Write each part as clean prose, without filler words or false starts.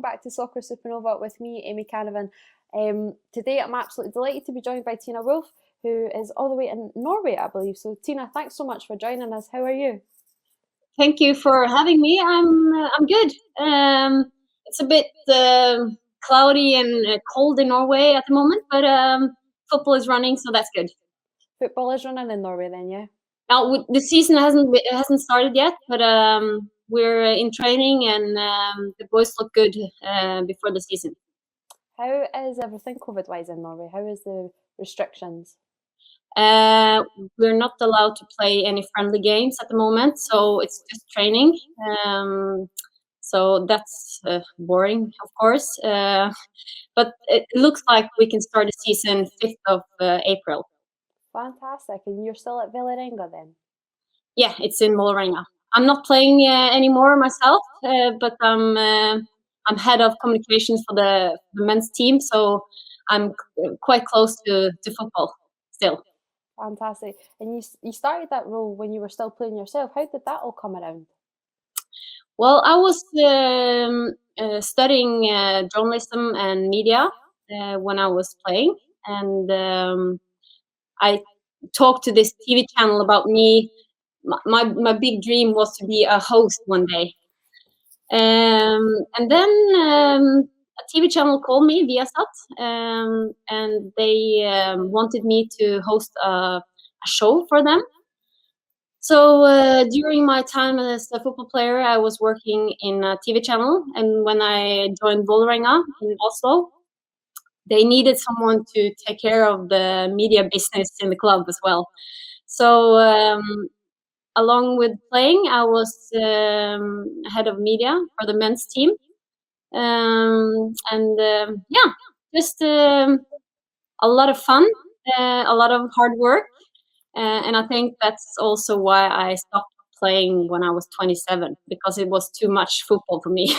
welcome back to Soccer Supernova with me, Amy Canavan. Today I'm absolutely delighted to be joined by Tina Wolf, who is all the way in Norway, I believe. So Tina, thanks so much for joining us. How are you? Thank you for having me. I'm good. It's a bit cloudy and cold in Norway at the moment, but football is running, so that's good. Football is running in Norway then, yeah? Now the season hasn't started yet, but we're in training and the boys look good before the season. How is everything COVID-wise in Norway? How is the restrictions? We're not allowed to play any friendly games at the moment, so it's just training. So that's boring, of course. But it looks like we can start the season 5th of April. Fantastic. And you're still at Vålerenga then? Yeah, it's in Vålerenga. I'm not playing anymore myself, but I'm head of communications for the men's team, so I'm quite close to football still. Fantastic. And you started that role when you were still playing yourself. How did that all come around? Well, I was studying journalism and media when I was playing, and I talked to this TV channel about me. My big dream was to be a host one day, and then a TV channel called me, Viasat, and they wanted me to host a show for them. So during my time as a football player, I was working in a TV channel, and when I joined Vålerenga in Oslo, they needed someone to take care of the media business in the club as well. So along with playing, I was head of media for the men's team, yeah, just a lot of fun, a lot of hard work. And I think that's also why I stopped playing when I was 27, because it was too much football for me.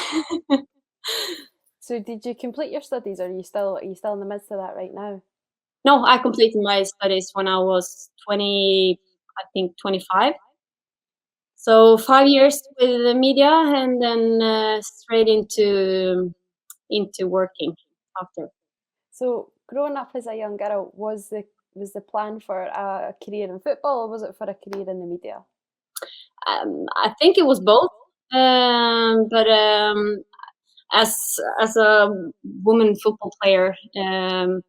So did you complete your studies, or are you still in the midst of that right now? No, I completed my studies when I was 20, I think 25. So 5 years with the media, and then straight into working after. So growing up as a young girl, was the plan for a career in football, or was it for a career in the media? I think it was both, but as a woman football player, in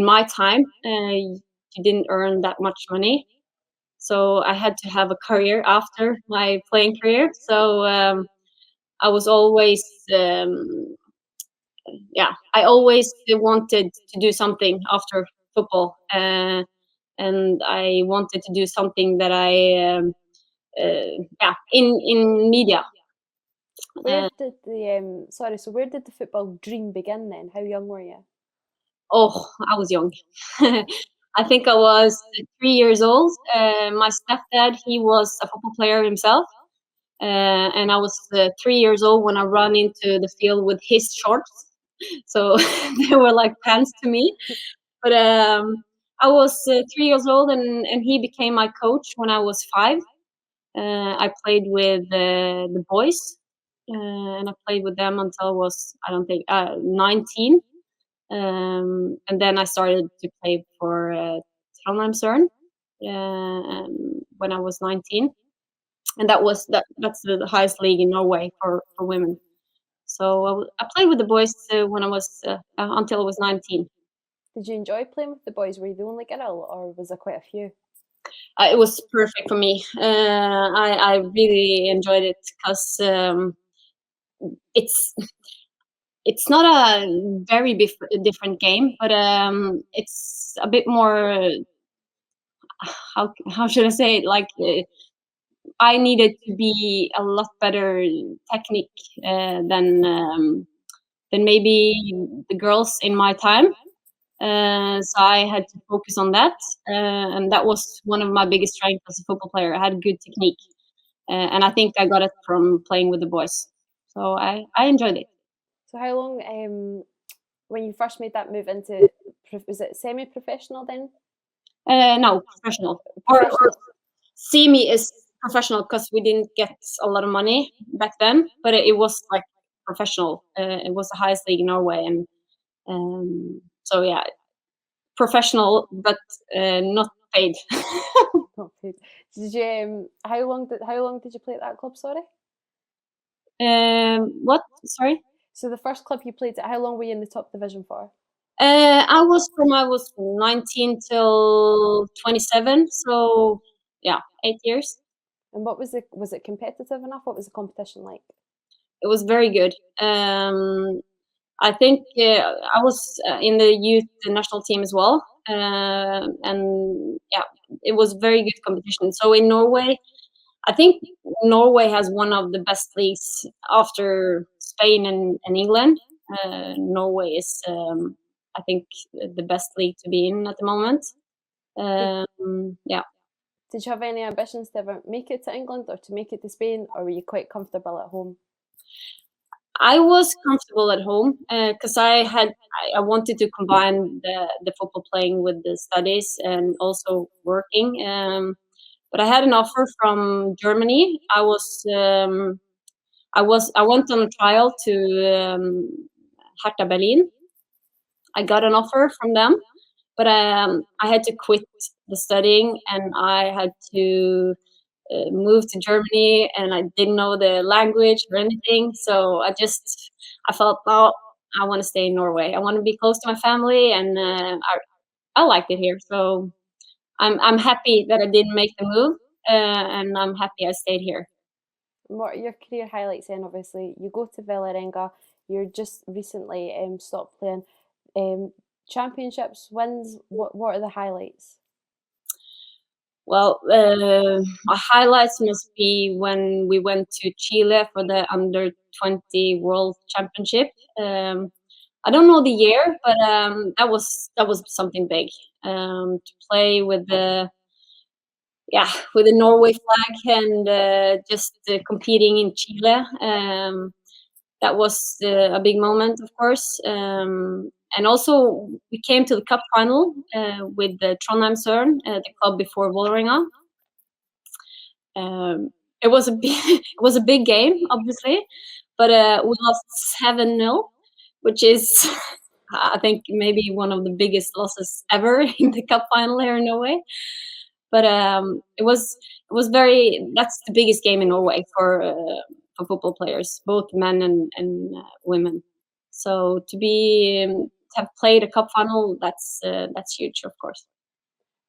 my time, you didn't earn that much money, so I had to have a career after my playing career. So I was always, I always wanted to do something after football, and I wanted to do something that in media. Where did the football dream begin then? How young were you? Oh, I was young. I think I was 3 years old. My stepdad, he was a football player himself, and I was 3 years old when I ran into the field with his shorts. So they were like pants to me. But I was 3 years old, and he became my coach when I was 5. I played with the boys, and I played with them until I was, I don't think, 19. And then I started to play for Trondheim when I was 19, and that's the highest league in Norway for women. So I played with the boys when I was until I was 19. Did you enjoy playing with the boys? Were you the only girl, or was there quite a few? It was perfect for me. I really enjoyed it because it's not a very different game, but it's a bit more, how should I say it, like I needed to be a lot better technique than maybe the girls in my time. So I had to focus on that, and that was one of my biggest strengths as a football player. I had good technique, and I think I got it from playing with the boys. So I enjoyed it. So how long, when you first made that move into, was it semi-professional then? No, professional. Or semi is professional, because we didn't get a lot of money back then, but it was like professional. It was the highest league in Norway, and so yeah, professional, but not paid. Not paid. Did you? How long did you play at that club? Sorry. What? Sorry. So the first club you played at, how long were you in the top division for? I was 19 till 27, so yeah, 8 years. And what was it competitive enough? What was the competition like? It was very good. I think I was in the youth national team as well, and yeah, it was very good competition. So in Norway, I think Norway has one of the best leagues after Spain and England. Norway is, I think, the best league to be in at the moment. Yeah. Did you have any ambitions to ever make it to England or to make it to Spain, or were you quite comfortable at home? I was comfortable at home because I wanted to combine the football playing with the studies and also working. But I had an offer from Germany. I went on a trial to Hertha Berlin. I got an offer from them, but I had to quit the studying, and I had to moved to Germany, and I didn't know the language or anything. So I felt, oh, I want to stay in Norway. I want to be close to my family, and I liked it here. So I'm happy that I didn't make the move, and I'm happy I stayed here. And what are your career highlights then? Obviously, you go to Vålerenga. You're just recently stopped playing. Championships, wins. What are the highlights? Well, my highlights must be when we went to Chile for the under 20 World Championship. I don't know the year, but that was something big. To play with the Norway flag and just competing in Chile. That was a big moment, of course. And also, we came to the cup final with the Trondheim Søren, the club before Vålerenga. It was a big game, obviously, but we lost 7-0, which is, I think, maybe one of the biggest losses ever in the cup final here in Norway. But it was very. That's the biggest game in Norway for football players, both men and women. So to have played a cup final, that's huge, of course.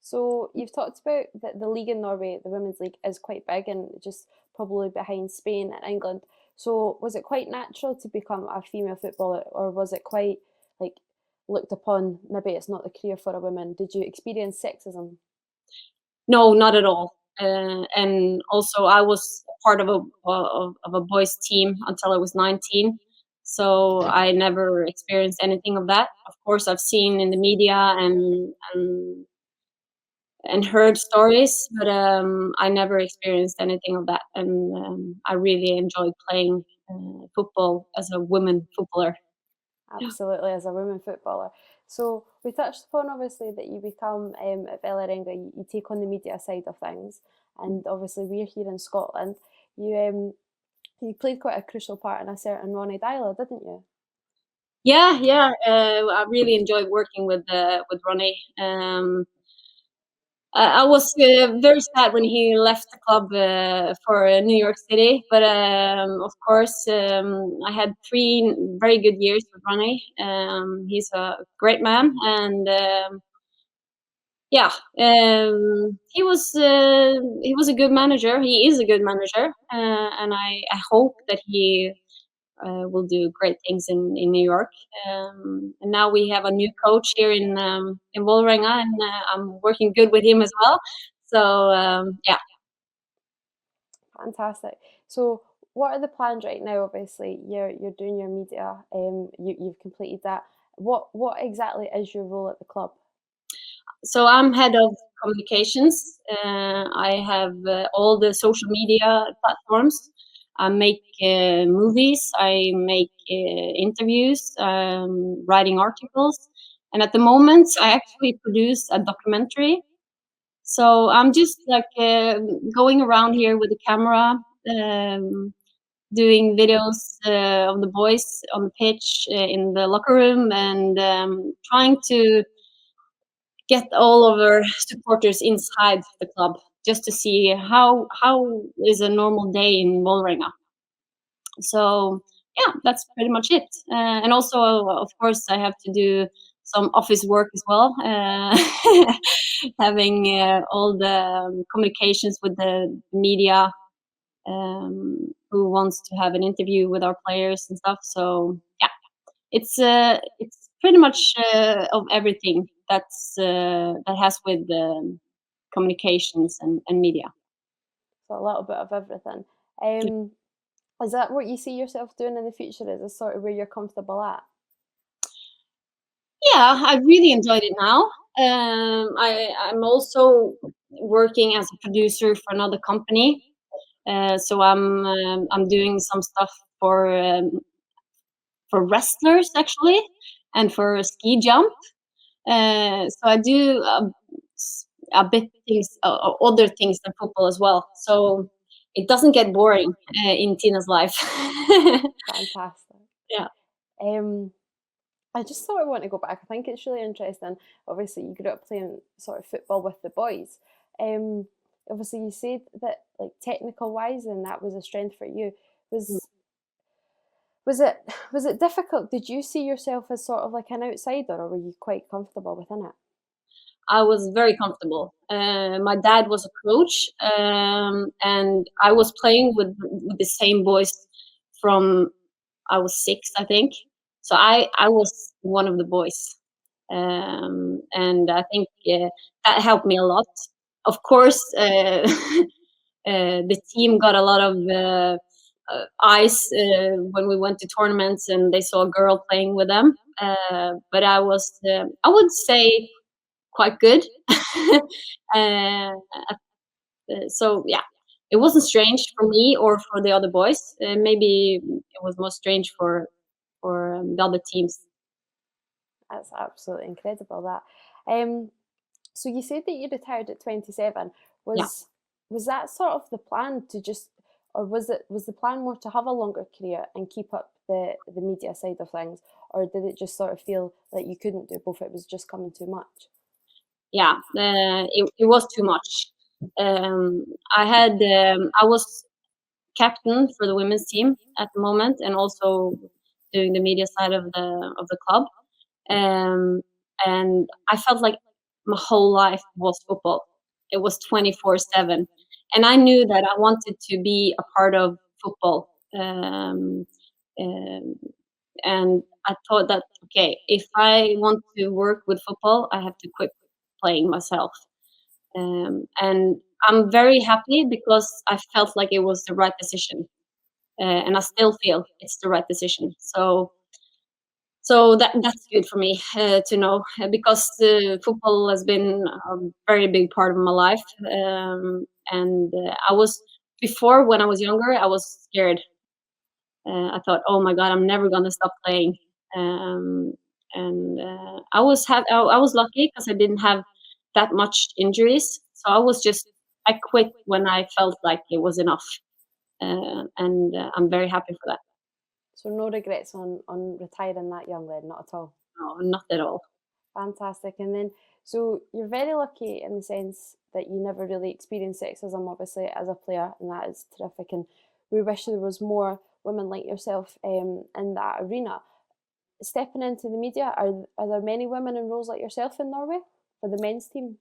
So you've talked about that the league in Norway, the women's league, is quite big and just probably behind Spain and England. So was it quite natural to become a female footballer, or was it quite like looked upon? Maybe it's not the career for a woman. Did you experience sexism? No, not at all. And also, I was part of a boys' team until I was 19. So I never experienced anything of that. Of course, I've seen in the media and heard stories, but I never experienced anything of that. And I really enjoyed playing football as a woman footballer. Absolutely, as a women footballer. So we touched upon obviously that you become at Vålerenga, you take on the media side of things, and obviously we're here in Scotland. You played quite a crucial part in a certain Ronnie Dyler, didn't you? Yeah. I really enjoyed working with Ronnie. I was very sad when he left the club for New York City, but of course I had 3 very good years with Ronnie. He's a great man, and he was a good manager. He is a good manager, and I hope that he will do great things in New York. And now we have a new coach here in Vålerenga, and I'm working good with him as well. So yeah. Fantastic. So what are the plans right now? Obviously, you're doing your media. You've completed that. What exactly is your role at the club? So I'm head of communications. I have all the social media platforms. I make movies. I make interviews, writing articles, and at the moment, I actually produce a documentary. So I'm just like going around here with the camera, doing videos of the boys on the pitch, in the locker room, and trying to get all of our supporters inside the club just to see how is a normal day in Vålerenga. So yeah, that's pretty much it. And also, of course, I have to do some office work as well, having all the communications with the media, who wants to have an interview with our players and stuff. So yeah, it's pretty much of everything that has with communications and media. So a little bit of everything. Is that what you see yourself doing in the future? Is this sort of where you're comfortable at? Yeah, I really enjoyed it now. I'm also working as a producer for another company, so I'm doing some stuff for wrestlers actually, and for ski jump. So I do a bit things, other things than football as well. So it doesn't get boring in Tina's life. Fantastic. Yeah. I just sort of want to go back. I think it's really interesting. Obviously, you grew up playing sort of football with the boys. Obviously, you said that like technical wise, and that was a strength for you. Was it difficult? Did you see yourself as sort of like an outsider, or were you quite comfortable within it? I was very comfortable. My dad was a coach, and I was playing with the same boys from I was 6, I think. So I was one of the boys, and I think that helped me a lot. Of course, the team got a lot of eyes when we went to tournaments and they saw a girl playing with them. But I would say, quite good. uh, so yeah, it wasn't strange for me or for the other boys. Maybe it was more strange for the other teams. That's absolutely incredible. That. So you said that you retired at 27. Yeah. Was that sort of the plan to just, or was the plan more to have a longer career and keep up the media side of things, or did it just sort of feel that you couldn't do both? It was just coming too much. Yeah, it was too much. I was captain for the women's team at the moment, and also doing the media side of the club. And I felt like my whole life was football. It was 24/7, and I knew that I wanted to be a part of football. Um, and I thought that, okay, if I want to work with football, I have to quit playing myself. And I'm very happy because I felt like it was the right decision, and I still feel it's the right decision. So that's good for me to know, because football has been a very big part of my life, and I was before when I was younger, I was scared. I thought, oh my God, I'm never gonna stop playing. Um, and I was lucky because I didn't have that much injuries. So I quit when I felt like it was enough, and I'm very happy for that. So no regrets on retiring that young then, not at all. No, not at all. Fantastic. And then, so you're very lucky in the sense that you never really experienced sexism, obviously, as a player, and that is terrific. And we wish there was more women like yourself in that arena. Stepping into the media, are there many women in roles like yourself in Norway for the men's team?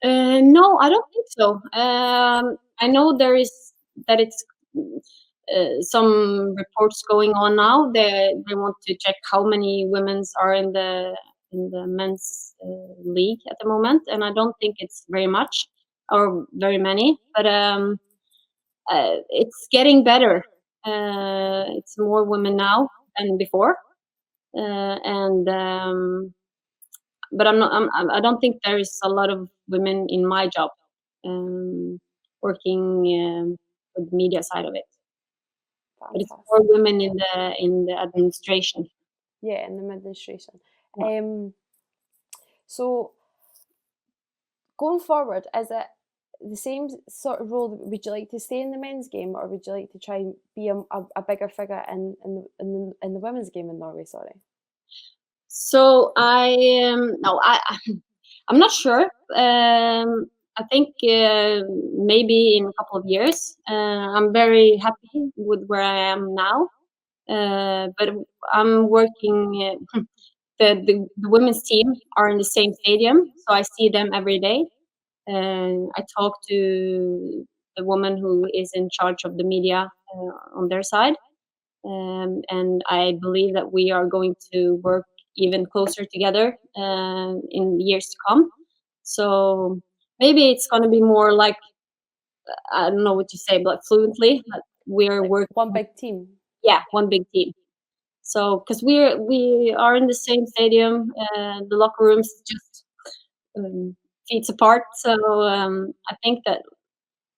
No, I don't think so. I know that it's some reports going on now. They want to check how many women's are in the men's league at the moment, and I don't think it's very much or very many. But it's getting better. It's more women now than before, and but I don't think there is a lot of women in my job, um, working with the media side of it. But it's more Fantastic. women in the administration. Yeah, in the administration. Yeah. So going forward, the same sort of role? Would you like to stay in the men's game, or would you like to try and be a bigger figure in the women's game in Norway? Sorry. So no, I'm not sure. I think maybe in a couple of years. I'm very happy with where I am now, but I'm working. The women's team are in the same stadium, so I see them every day. I talk to the woman who is in charge of the media on their side, and I believe that we are going to work even closer together in years to come. So maybe it's going to be more like, I don't know what you say, but fluently, but we're Like working. one big team. Yeah, one big team. So because we are in the same stadium, the locker rooms just feet apart. So I think that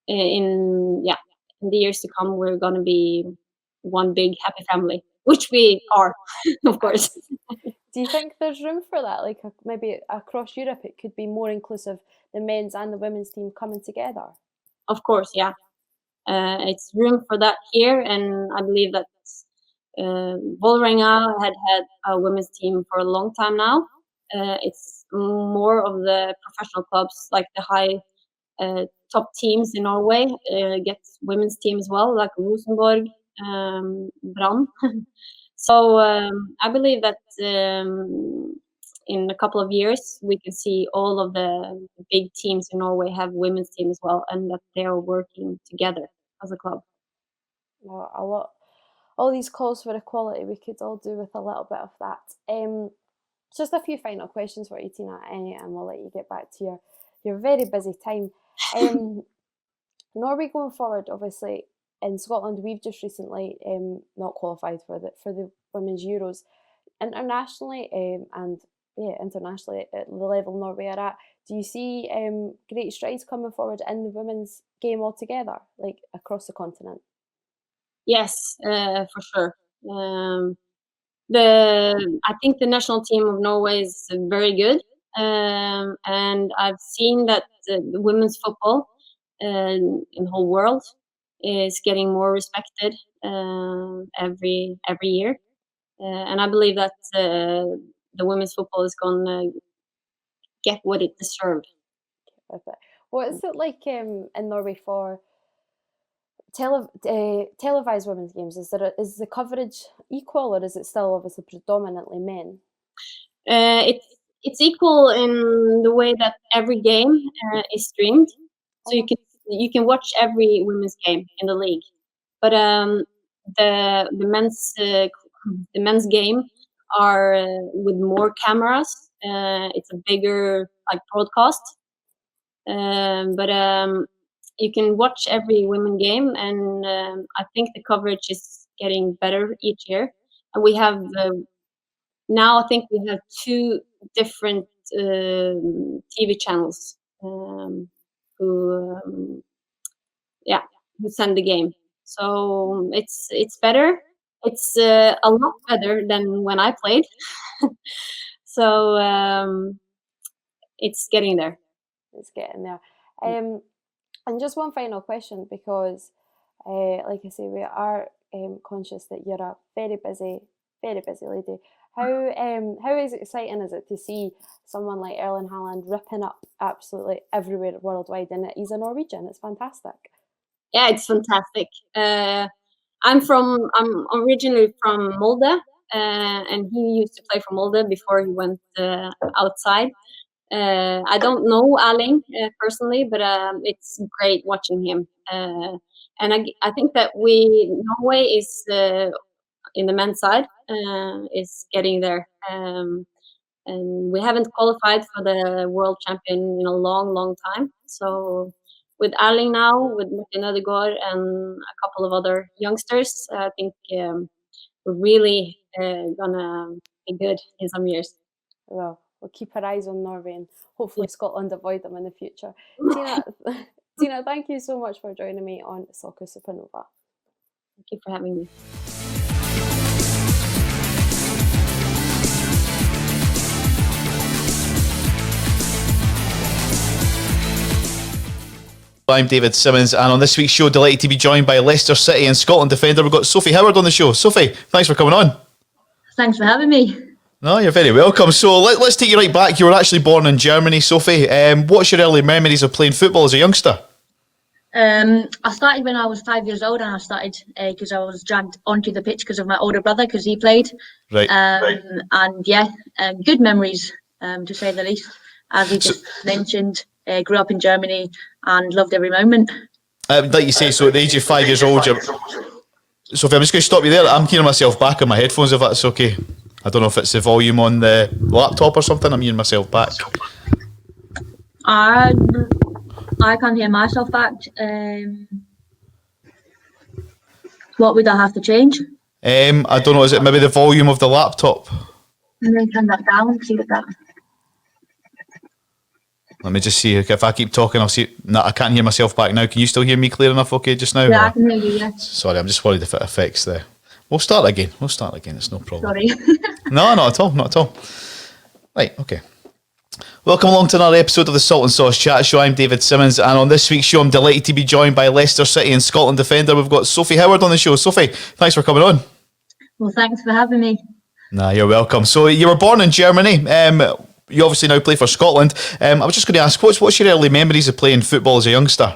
in the years to come, we're gonna be one big happy family, which we are, of course. Do you think there's room for that? Like maybe across Europe, it could be more inclusive, the men's and the women's team coming together. Of course, yeah. It's room for that here, and I believe that Vålerenga had a women's team for a long time now. It's more of the professional clubs, like the high top teams in Norway, get women's team as well, like Rosenborg, Brann. So I believe that in a couple of years we can see all of the big teams in Norway have women's team as well, and that they are working together as a club. Well, a lot, all these calls for equality, we could all do with a little bit of that. Just a few final questions for you, Tina, and we'll let you get back to your very busy time. Norway going forward, obviously, in Scotland, we've just recently not qualified for the Women's Euros. Internationally, internationally at the level Norway are at, do you see great strides coming forward in the women's game altogether, like across the continent? Yes, for sure. I think the national team of Norway is very good, and I've seen that the women's football in the whole world is getting more respected every year, and I believe that the women's football is going to get what it deserves. What is it like in Norway for televised women's games? Is the coverage equal, or is it still obviously predominantly men? It's equal in the way that every game is streamed, so you can watch every women's game in the league. But the men's game are with more cameras. It's a bigger like broadcast, but you can watch every women game, and I think the coverage is getting better each year. And we have now, I think we have 2 different TV channels who send the game. So it's better. It's a lot better than when I played. So it's getting there. It's getting there. And just one final question, because like I say, we are conscious that you're a very busy lady. How is exciting is it to see someone like Erling Haaland ripping up absolutely everywhere worldwide, and he's a Norwegian? It's fantastic. Yeah, it's fantastic. I'm originally from Molde, and he used to play for Molde before he went outside. I don't know Erling personally, but it's great watching him. And I think that Norway is in the men's side is getting there. And we haven't qualified for the world champion in a long time. So with Erling now, with Martin Ødegaard and a couple of other youngsters, I think we're really gonna be good in some years. Well, we'll keep our eyes on Norway, and hopefully Scotland avoid them in the future. Tina, thank you so much for joining me on Soccer Supernova. Thank you for having me. I'm David Simmons, and on this week's show, delighted to be joined by Leicester City and Scotland defender. We've got Sophie Howard on the show. Sophie, thanks for coming on. Thanks for having me. No, you're very welcome. So let's take you right back. You were actually born in Germany, Sophie. What's your early memories of playing football as a youngster? I started when I was 5 years old, and I started because I was dragged onto the pitch because of my older brother, because he played. Right. And yeah, good memories, to say the least. As he just mentioned, grew up in Germany and loved every moment. Like you say, so at the age of 5 years old, Sophie, I'm just going to stop you there. I'm hearing myself back on my headphones, if that's okay. I don't know if it's the volume on the laptop or something. I'm hearing myself back. I can't hear myself back. What would I have to change? I don't know. Is it maybe the volume of the laptop? And then turn that down, see what that... Let me just see. If I keep talking, I'll see. No, I can't hear myself back now. Can you still hear me clear enough okay just now? Yeah, I can hear you, yeah. Sorry, I'm just worried if it affects the... We'll start again. It's no problem. Sorry. No, not at all. Not at all. Right, okay. Welcome along to another episode of the Salt and Sauce Chat Show. I'm David Simmons, and on this week's show, I'm delighted to be joined by Leicester City and Scotland defender. We've got Sophie Howard on the show. Sophie, thanks for coming on. Well, thanks for having me. Nah, you're welcome. So you were born in Germany. You obviously now play for Scotland. I was just going to ask, what's your early memories of playing football as a youngster?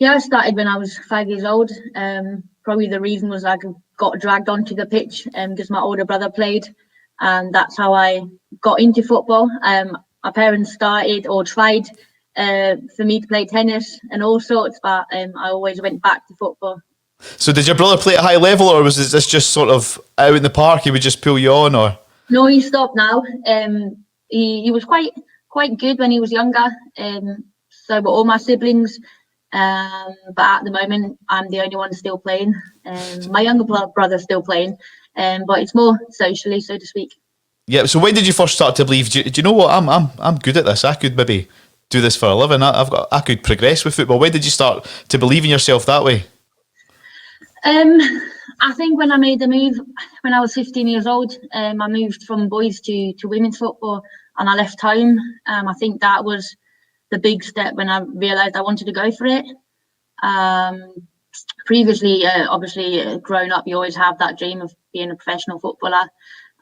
Yeah, I started when I was 5 years old. Probably the reason was I got dragged onto the pitch because my older brother played, and that's how I got into football. My parents started or tried for me to play tennis and all sorts, but I always went back to football. So did your brother play at a high level, or was this just sort of out in the park, he would just pull you on, or? No, he stopped now. He was quite good when he was younger. So were all my siblings. But at the moment, I'm the only one still playing. My younger brother's still playing, but it's more socially, so to speak. Yeah. So when did you first start to believe? Do you know what? I'm good at this. I could maybe do this for a living. I could progress with football. When did you start to believe in yourself that way? I think when I made the move when I was 15 years old, I moved from boys to women's football, and I left home. I think that was the big step when I realised I wanted to go for it. Previously, obviously, growing up, you always have that dream of being a professional footballer,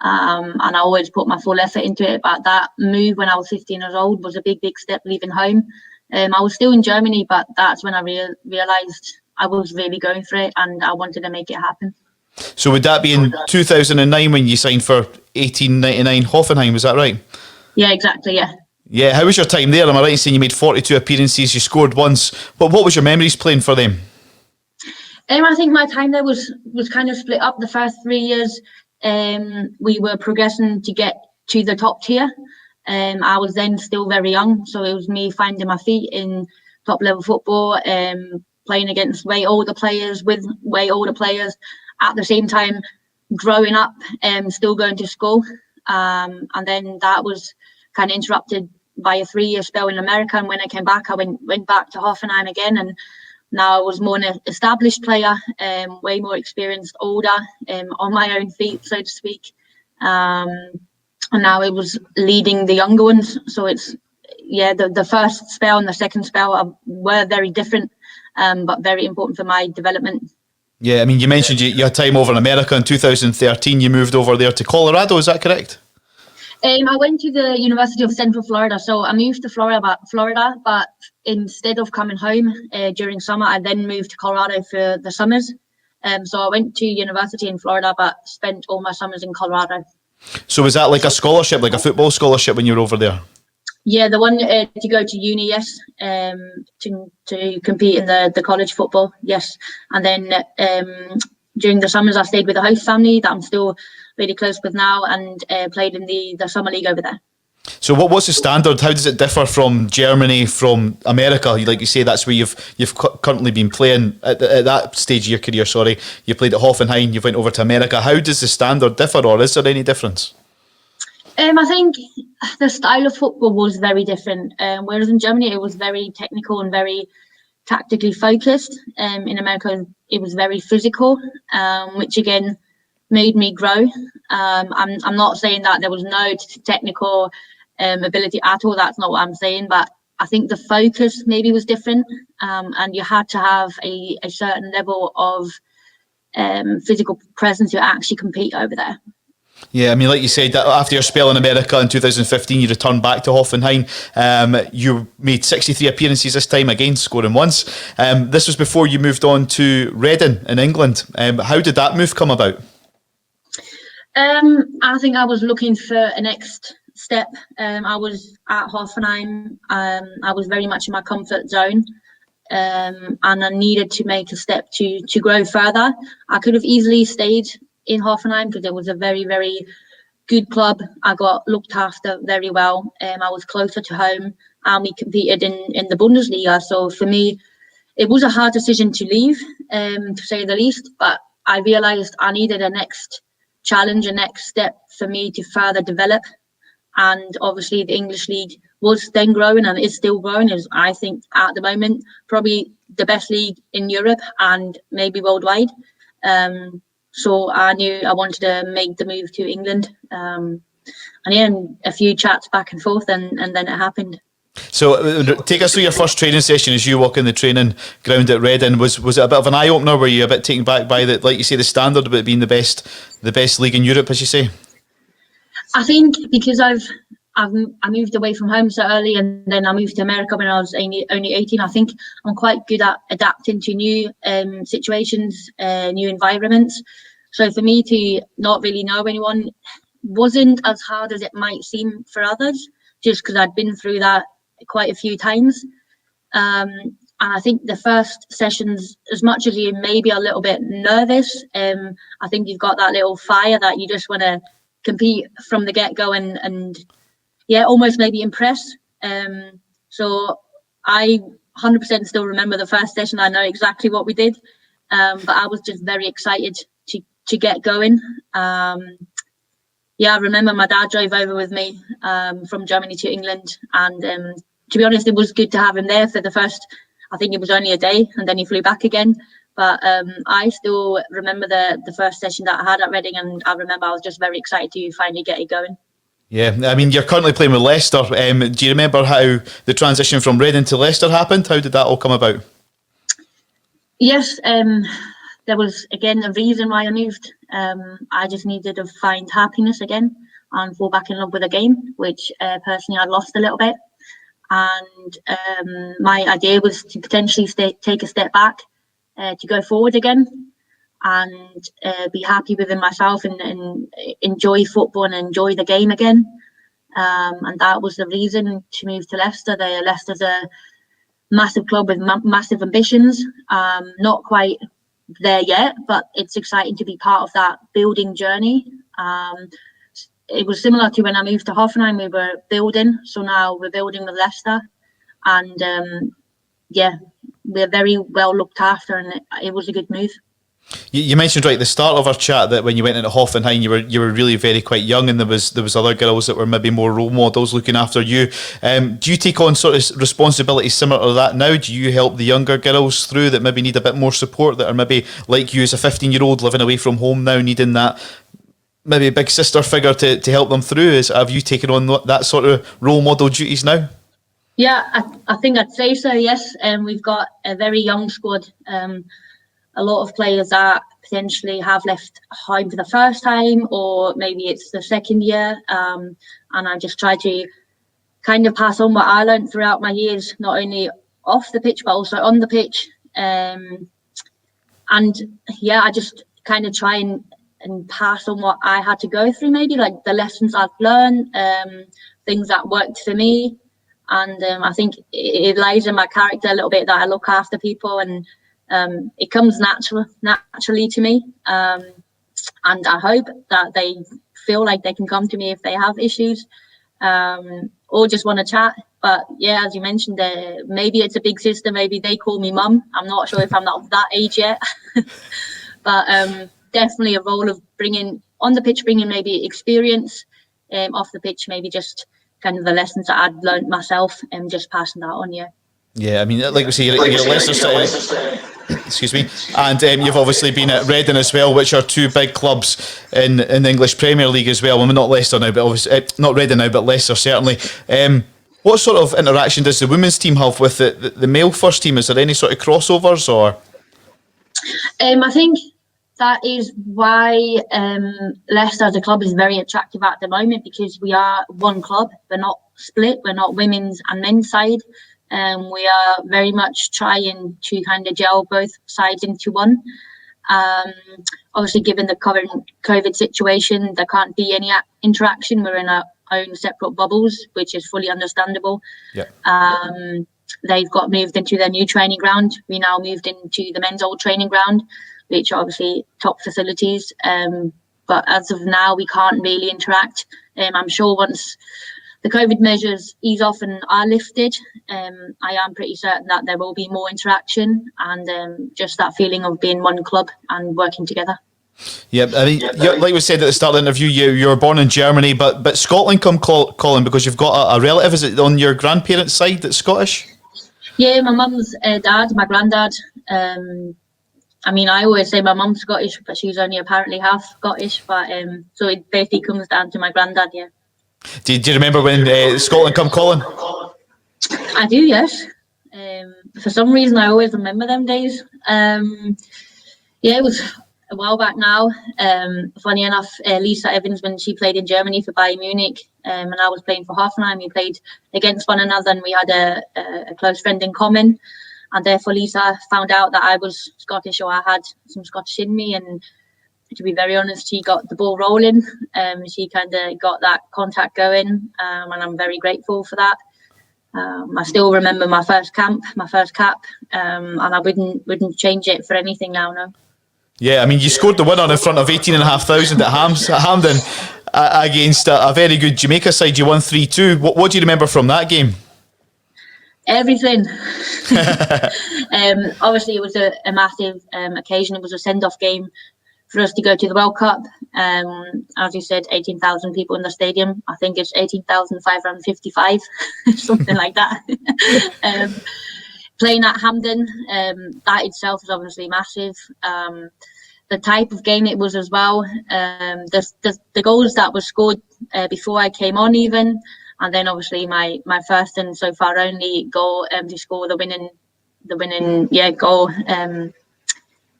and I always put my full effort into it. But that move when I was 15 years old was a big step, leaving home. I was still in Germany, but that's when I realised I was really going for it, and I wanted to make it happen. So would that be in 2009 when you signed for 1899 Hoffenheim? Was that right? Yeah, exactly. Yeah. Yeah. How was your time there? Am I right in saying you made 42 appearances? You scored once. But what was your memories playing for them? I think my time there was kind of split up. The first 3 years, we were progressing to get to the top tier. I was then still very young, so it was me finding my feet in top level football, playing against way older players with way older players. At the same time, growing up, still going to school, and then that was kind of interrupted by a 3-year spell in America. And when I came back, I went back to Hoffenheim again, and now I was more an established player, way more experienced, older, on my own feet, so to speak. And now it was leading the younger ones. So it's, yeah, the first spell and the second spell were very different, but very important for my development. Yeah, I mean, you mentioned you had time over in America in 2013. You moved over there to Colorado, is that correct? I went to the University of Central Florida, so I moved to Florida, but instead of coming home during summer, I then moved to Colorado for the summers. So I went to university in Florida, but spent all my summers in Colorado. So was that like a scholarship, like a football scholarship when you were over there? Yeah, the one to go to uni, yes. To compete in the college football, yes. And then during the summers, I stayed with a host family that I'm still really close with now, and played in the summer league over there. So what's the standard? How does it differ from Germany, from America? Like you say, that's where you've currently been playing at that stage of your career. Sorry, you played at Hoffenheim. You went over to America. How does the standard differ, or is there any difference? I think the style of football was very different. Whereas in Germany, it was very technical and very tactically focused. In America, it was very physical, which again made me grow. I'm not saying that there was no technical ability at all. That's not what I'm saying. But I think the focus maybe was different, and you had to have a certain level of physical presence to actually compete over there. Yeah, I mean, like you said, after your spell in America in 2015, you returned back to Hoffenheim. You made 63 appearances this time, again scoring once. This was before you moved on to Reading in England. How did that move come about? I think I was looking for a next step. I was at Hoffenheim. I was very much in my comfort zone. And I needed to make a step to grow further. I could have easily stayed in Hoffenheim because it was a very, very good club. I got looked after very well. I was closer to home, and we competed in the Bundesliga. So for me, it was a hard decision to leave, to say the least. But I realised I needed a next challenge, a next step for me to further develop. And obviously the English league was then growing and is still growing. Is, I think, at the moment, probably the best league in Europe and maybe worldwide. So I knew I wanted to make the move to England. And yeah, and a few chats back and forth, and then it happened. So take us through your first training session as you walk in the training ground at Reading. Was it a bit of an eye-opener? Were you a bit taken back by the, like you say, the standard about it being the best league in Europe, as you say? I think because I moved away from home so early, and then I moved to America when I was only 18. I think I'm quite good at adapting to new situations, new environments. So for me to not really know anyone wasn't as hard as it might seem for others, just because I'd been through that quite a few times. And I think the first sessions, as much as you may be a little bit nervous, I think you've got that little fire that you just want to compete from the get-go and yeah, almost maybe impress. So I 100% still remember the first session. I know exactly what we did, but I was just very excited to get going. Yeah, I remember my dad drove over with me from Germany to England, and to be honest, it was good to have him there for the first, I think it was only a day, and then he flew back again. But I still remember the first session that I had at Reading, and I remember I was just very excited to finally get it going. Yeah, I mean, you're currently playing with Leicester. Do you remember how the transition from Reading to Leicester happened? How did that all come about? Yes, there was, again, a reason why I moved. I just needed to find happiness again and fall back in love with the game, which personally I'd lost a little bit. And my idea was to potentially take a step back, to go forward again and be happy within myself and enjoy football and enjoy the game again. And that was the reason to move to Leicester. Leicester's a massive club with massive ambitions. Not quite there yet, but it's exciting to be part of that building journey. It was similar to when I moved to Hoffenheim. We were building, so now we're building with Leicester, and yeah, we're very well looked after, and it was a good move. You mentioned right at the start of our chat that when you went into Hoffenheim, you were really very quite young, and there was other girls that were maybe more role models looking after you. Do you take on sort of responsibilities similar to that now? Do you help the younger girls through that maybe need a bit more support, that are maybe like you as a 15-year-old living away from home now, needing that maybe a big sister figure to help them through? Have you taken on that sort of role model duties now? Yeah, I think I'd say so, yes. We've got a very young squad. A lot of players that potentially have left home for the first time, or maybe it's the second year. And I just try to kind of pass on what I learned throughout my years, not only off the pitch, but also on the pitch. And yeah, I just kind of try and pass on what I had to go through, maybe like the lessons I've learned, things that worked for me. And I think it lies in my character a little bit that I look after people, and it comes naturally to me. And I hope that they feel like they can come to me if they have issues, or just want to chat. But yeah, as you mentioned, maybe it's a big sister, maybe they call me mum. I'm not sure if I'm not of that age yet. But definitely a role of bringing maybe experience, off the pitch, maybe just kind of the lessons that I'd learned myself, and just passing that on. Yeah, I mean, like we say, you're Leicester, excuse me, and you've obviously been at Reading as well, which are two big clubs in the English Premier League as well. I mean, not Leicester now, but obviously not Reading now, but Leicester certainly. What sort of interaction does the women's team have with the male first team? Is there any sort of crossovers or? I think that is why Leicester as a club is very attractive at the moment, because we are one club. We're not split. We're not women's and men's side. We are very much trying to kind of gel both sides into one. Obviously, given the current COVID situation, there can't be any interaction. We're in our own separate bubbles, which is fully understandable. Yeah. They've got moved into their new training ground. We now moved into the men's old training ground, which are obviously top facilities. But as of now, we can't really interact. I'm sure once the COVID measures ease off and are lifted, I am pretty certain that there will be more interaction and just that feeling of being one club and working together. Yeah, I mean, like we said at the start of the interview, you were born in Germany, but Scotland come calling because you've got a relative, is it on your grandparents' side that's Scottish? Yeah, my mum's dad, my granddad. I mean, I always say my mum's Scottish, but she's only apparently half Scottish. But so it basically comes down to my granddad. Yeah. Do you remember when Scotland come calling? I do, yes. For some reason, I always remember them days. Yeah, it was a while back now. Funny enough, Lisa Evans, when she played in Germany for Bayern Munich, and I was playing for Hoffenheim, we played against one another, and we had a close friend in common. And therefore, Lisa found out that I was Scottish, or I had some Scottish in me. And to be very honest, she got the ball rolling. She kind of got that contact going, and I'm very grateful for that. I still remember my first camp, my first cap, and I wouldn't change it for anything now, no. Yeah, I mean, you scored the winner in front of 18,500 at Hampden against a very good Jamaica side. You won 3-2. What do you remember from that game? Everything. Obviously, it was a massive occasion. It was a send-off game for us to go to the World Cup. As you said, 18,000 people in the stadium. I think it's 18,555, something like that. Playing at Hampden, that itself is obviously massive. The type of game it was as well. The goals that were scored before I came on even, and then obviously my first and so far only goal to score the winning goal.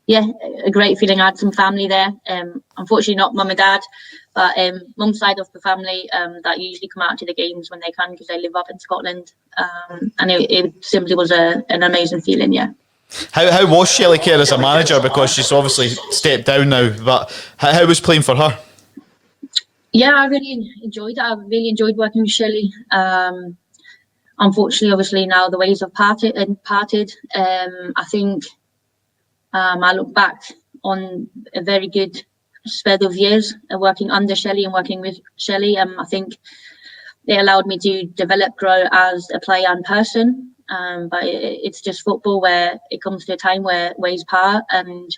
A great feeling. I had some family there. Unfortunately, not mum and dad, but mum's side of the family that usually come out to the games when they can because they live up in Scotland. And it simply was an amazing feeling, yeah. How was Shelley Kerr as a manager? Because she's obviously stepped down now, but how was playing for her? Yeah, I really enjoyed it. I really enjoyed working with Shelley. Unfortunately, obviously, now the ways have parted. I think I look back on a very good spread of years working under Shelley and working with Shelley. I think it allowed me to develop, grow as a player and person. But it's just football where it comes to a time where ways part, and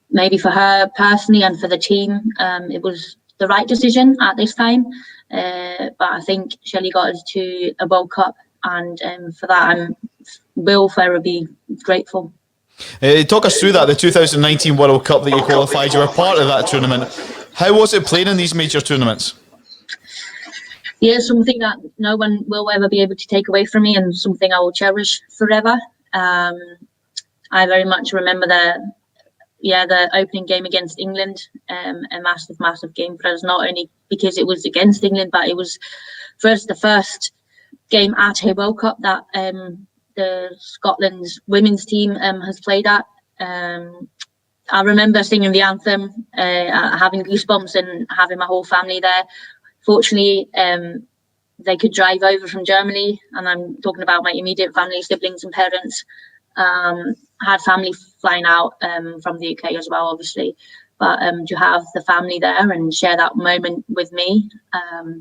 maybe for her personally and for the team, it was the right decision at this time. But I think Shelley got us to a World Cup, and for that I will forever be grateful. Talk us through that, the 2019 World Cup that you qualified. You were part of that tournament. How was it playing in these major tournaments? Yeah, something that no one will ever be able to take away from me, and something I will cherish forever. I very much remember the opening game against England, a massive game for us, not only because it was against England, but it was for us the first game at a World Cup that the Scotland's women's team has played at. I remember singing the anthem, having goosebumps and having my whole family there. Fortunately, they could drive over from Germany, and I'm talking about my immediate family, siblings and parents. I had family flying out from the UK as well, obviously, but to have the family there and share that moment with me,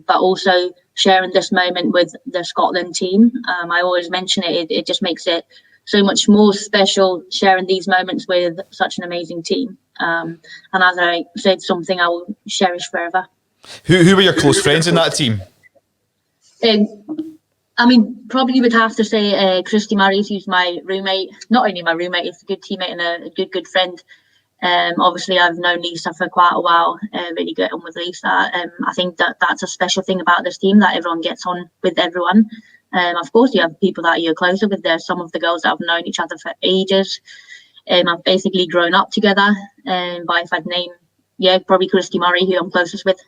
but also sharing this moment with the Scotland team. I always mention it, it just makes it so much more special sharing these moments with such an amazing team. And as I said, something I will cherish forever. Who were your close friends in that team? I mean, probably would have to say Christy Murray, who's my roommate. Not only my roommate, he's a good teammate and a good friend. Obviously, I've known Lisa for quite a while, really get on with Lisa. I think that's a special thing about this team, that everyone gets on with everyone. Of course, you have people that you're closer with. There's some of the girls that have known each other for ages. I've basically grown up together. But if I'd name, probably Christy Murray, who I'm closest with.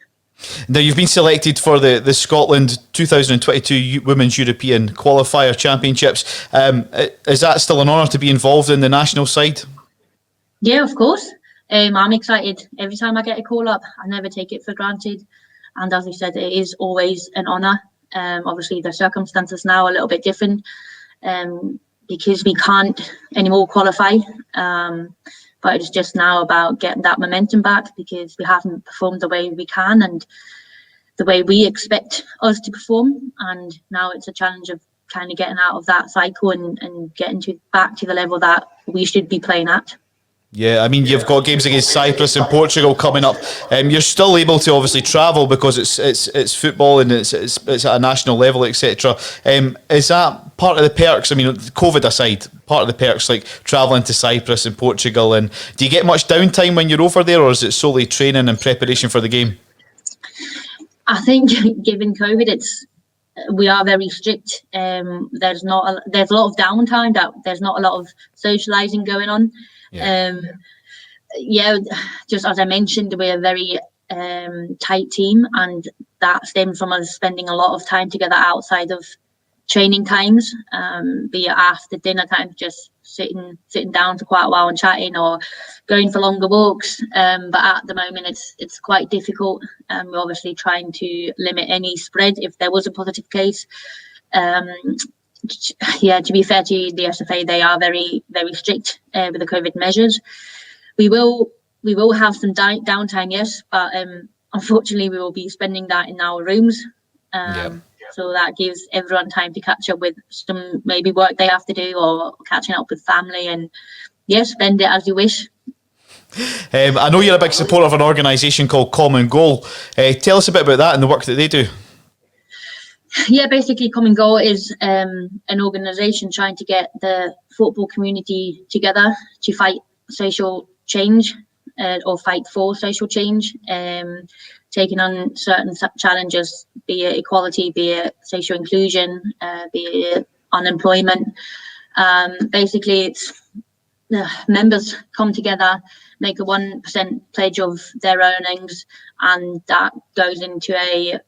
Now, you've been selected for the Scotland 2022 Women's European Qualifier Championships. Is that still an honour to be involved in the national side? Yeah, of course. I'm excited every time I get a call up. I never take it for granted. And as I said, it is always an honour. Obviously, the circumstances now are a little bit different because we can't anymore qualify. But it's just now about getting that momentum back, because we haven't performed the way we can and the way we expect us to perform. And now it's a challenge of kind of getting out of that cycle and getting back to the level that we should be playing at. Yeah, I mean, you've got games against Cyprus and Portugal coming up. You're still able to obviously travel because it's football and it's at a national level, etc. Is that part of the perks? I mean, COVID aside, part of the perks, like travelling to Cyprus and Portugal, and do you get much downtime when you're over there, or is it solely training and preparation for the game? I think given COVID, we are very strict. There's a lot of downtime. There's not a lot of socialising going on. Just as I mentioned, we're a very tight team, and that stems from us spending a lot of time together outside of training times, be it after dinner time, just sitting down for quite a while and chatting, or going for longer walks. But at the moment, it's quite difficult. We're obviously trying to limit any spread if there was a positive case. To be fair to the SFA, they are very, very strict with the COVID measures. We will have some downtime, yes, but unfortunately we will be spending that in our rooms. So that gives everyone time to catch up with some maybe work they have to do, or catching up with family, and spend it as you wish. I know you're a big supporter of an organisation called Common Goal. Tell us a bit about that and the work that they do. Yeah, basically Common Goal is an organisation trying to get the football community together to fight social change, or fight for social change, taking on certain challenges, be it equality, be it social inclusion, be it unemployment. Basically, it's members come together, make a 1% pledge of their earnings, and that goes into a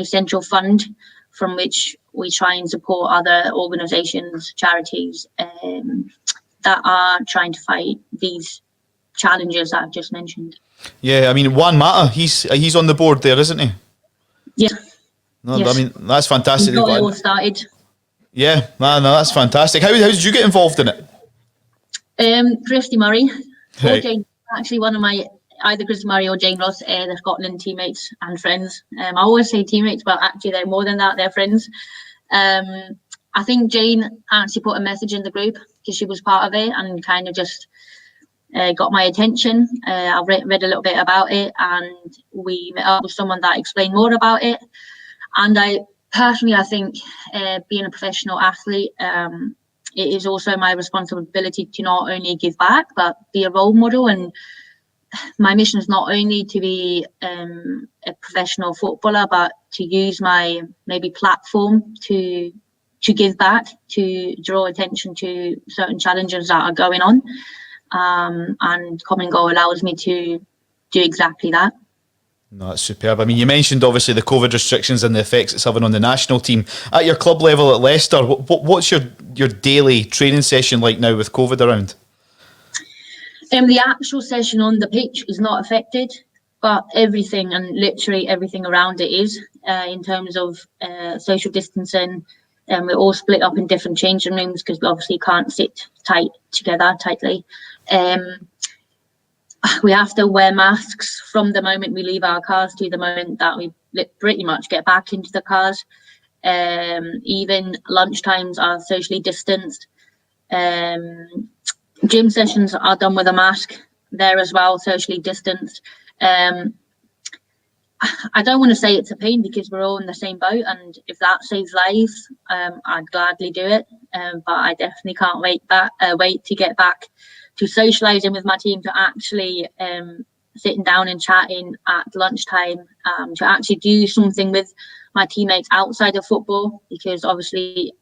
central fund from which we try and support other organisations, charities that are trying to fight these challenges that I've just mentioned. Yeah, I mean, Juan Mata, he's on the board there, isn't he? Yeah. No, yes. I mean, that's fantastic. Got it all started. Yeah, no, that's fantastic. How did you get involved in it? Christy Murray, right. Or Jane, actually one of my, either Christy Murray or Jane Ross, the Scotland teammates and friends. I always say teammates, but actually they're more than that, they're friends. I think Jane actually put a message in the group because she was part of it and kind of just got my attention. I read a little bit about it, and we met up with someone that explained more about it. And I think being a professional athlete, it is also my responsibility to not only give back, but be a role model. And my mission is not only to be a professional footballer, but to use my maybe platform to give back, to draw attention to certain challenges that are going on. And Common Goal allows me to do exactly that. No, that's superb. I mean, you mentioned obviously the COVID restrictions and the effects it's having on the national team. At your club level at Leicester, what's your daily training session like now with COVID around? The actual session on the pitch is not affected, but everything and literally everything around it is, in terms of social distancing. We're all split up in different changing rooms because we obviously can't sit tightly. We have to wear masks from the moment we leave our cars to the moment that we pretty much get back into the cars. Even lunchtimes are socially distanced. Gym sessions are done with a mask there as well, socially distanced. I don't want to say it's a pain because we're all in the same boat, and if that saves lives, I'd gladly do it. But I definitely can't wait to get back to socialising with my team, to actually sitting down and chatting at lunchtime, to actually do something with my teammates outside of football, because obviously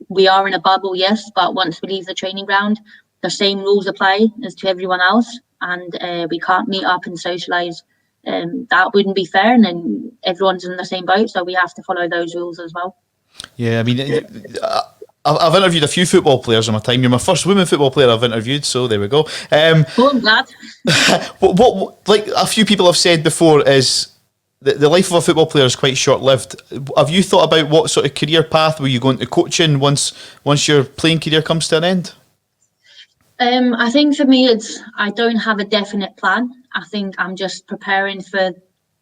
we are in a bubble, yes, but once we leave the training ground, the same rules apply as to everyone else, and we can't meet up and socialise. That wouldn't be fair, and then everyone's in the same boat, so we have to follow those rules as well. Yeah, I mean, I've interviewed a few football players in my time. You're my first women football player I've interviewed, so there we go. Oh, I'm glad. what like a few people have said before is the life of a football player is quite short-lived. Have you thought about what sort of career path will you go into coaching once your playing career comes to an end? I think for me, I don't have a definite plan. I think I'm just preparing for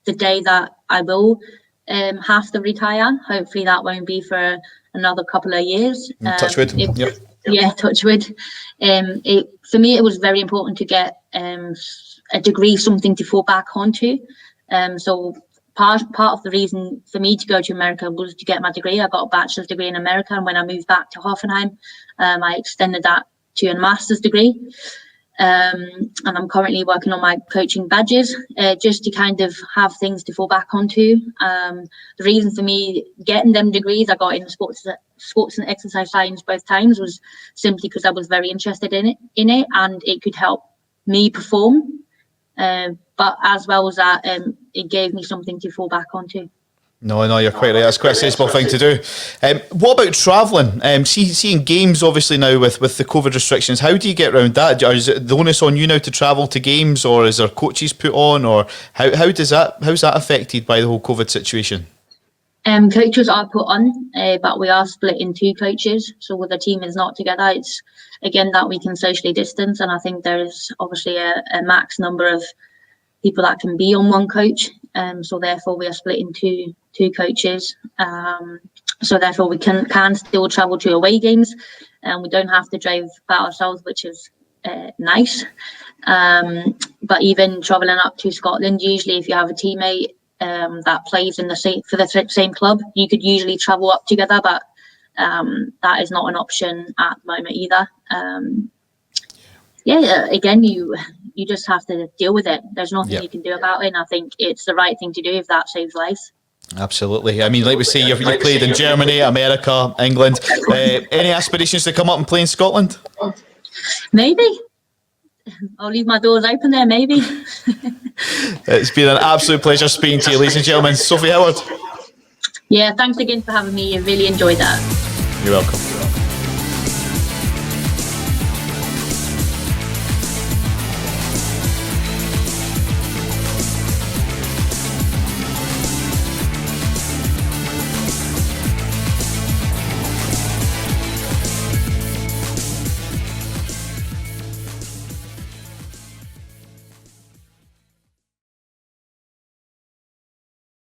the day that I will have to retire. Hopefully that won't be for another couple of years. Touch wood. Yeah, touch wood. For me, it was very important to get a degree, something to fall back onto. So part of the reason for me to go to America was to get my degree. I got a bachelor's degree in America, and when I moved back to Hoffenheim, I extended that to a master's degree. And I'm currently working on my coaching badges, just to kind of have things to fall back onto. The reason for me getting them degrees I got in sports and exercise science both times was simply because I was very interested in it, and it could help me perform. But as well as that, it gave me something to fall back onto. No, you're quite right. That's quite a sensible thing to do. What about travelling? Seeing games, obviously, now with the COVID restrictions, how do you get around that? Is it the onus on you now to travel to games, or is there coaches put on, or how's that affected by the whole COVID situation? Coaches are put on, but we are split in two coaches. So when the team is not together, it's again that we can socially distance, and I think there is obviously a max number of people that can be on one coach. So therefore we are split into two coaches. So therefore we can still travel to away games, and we don't have to drive by ourselves, which is nice. But even traveling up to Scotland, usually if you have a teammate that plays in for the same club, you could usually travel up together, but that is not an option at the moment either. Again, you just have to deal with it. There's nothing you can do about it, and I think it's the right thing to do if that saves lives. Absolutely. I mean, like we say, you've played in Germany, America, England. Any aspirations to come up and play in Scotland? Maybe. I'll leave my doors open there, maybe. It's been an absolute pleasure speaking to you, ladies and gentlemen. Sophie Howard. Yeah, thanks again for having me. I really enjoyed that. You're welcome.